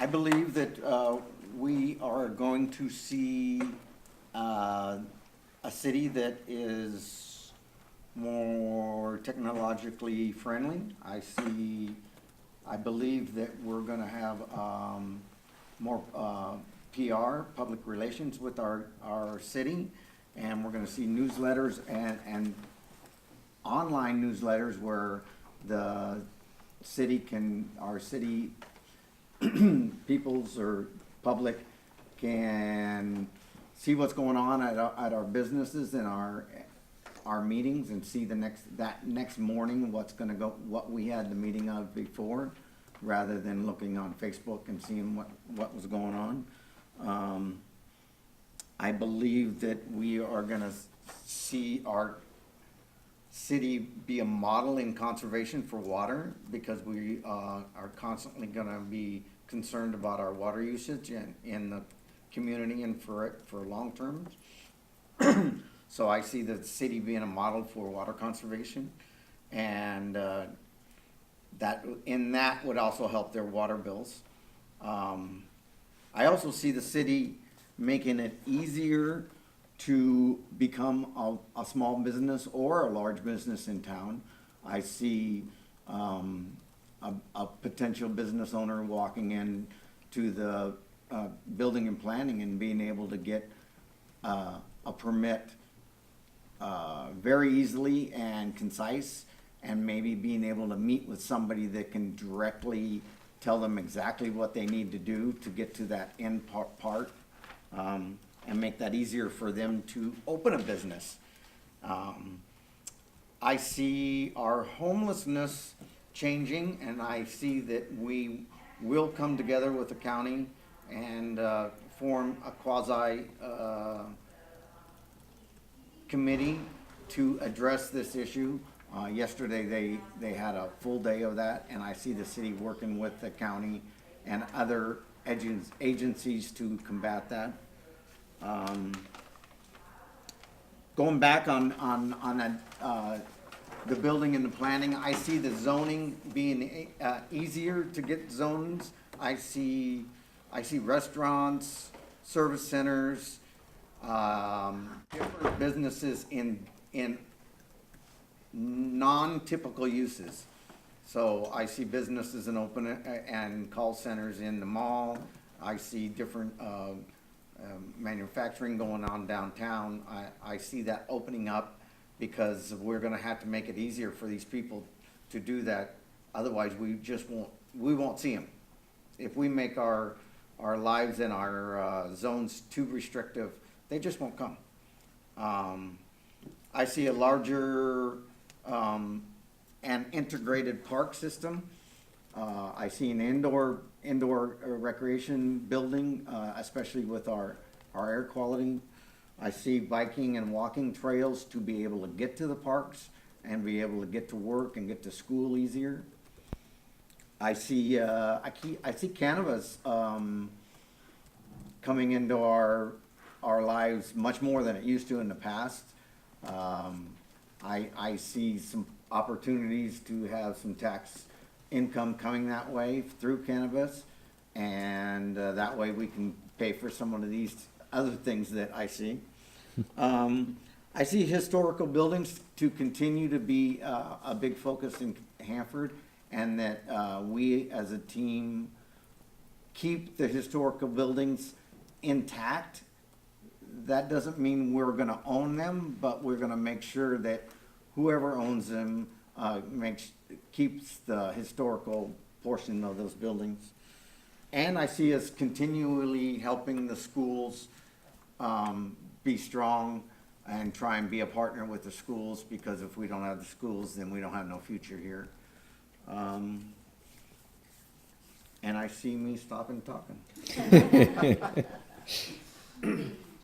I believe that we are going to see a city that is more technologically friendly. I believe that we're gonna have more PR, public relations with our city, and we're gonna see newsletters and online newsletters where the city can, our city peoples or public can see what's going on at our businesses and our meetings, and see that next morning what we had the meeting of before, rather than looking on Facebook and seeing what was going on. I believe that we are gonna see our city be a model in conservation for water, because we are constantly gonna be concerned about our water usage in the community and for long term. So I see the city being a model for water conservation, and that would also help their water bills. I also see the city making it easier to become a small business or a large business in town. I see a potential business owner walking in to the building and planning and being able to get a permit very easily and concise, and maybe being able to meet with somebody that can directly tell them exactly what they need to do to get to that end part, and make that easier for them to open a business. I see our homelessness changing, and I see that we will come together with the county and form a quasi committee to address this issue. Yesterday they had a full day of that, and I see the city working with the county and other agencies to combat that. Going back on the building and the planning, I see the zoning being easier to get zones. I see restaurants, service centers, different businesses in non-typical uses. So I see businesses and call centers in the mall. I see different manufacturing going on downtown. I see that opening up, because we're gonna have to make it easier for these people to do that. Otherwise, we won't see them. If we make our lives and our zones too restrictive, they just won't come. I see a larger and integrated park system. I see an indoor recreation building, especially with our air quality. I see biking and walking trails to be able to get to the parks and be able to get to work and get to school easier. I see cannabis coming into our lives much more than it used to in the past. I see some opportunities to have some tax income coming that way through cannabis, and that way we can pay for some of these other things that I see. I see historical buildings to continue to be a big focus in Hanford, and that we as a team keep the historical buildings intact. That doesn't mean we're gonna own them, but we're gonna make sure that whoever owns them keeps the historical portion of those buildings. And I see us continually helping the schools be strong and try and be a partner with the schools, because if we don't have the schools, then we don't have no future here. And I see me stopping talking.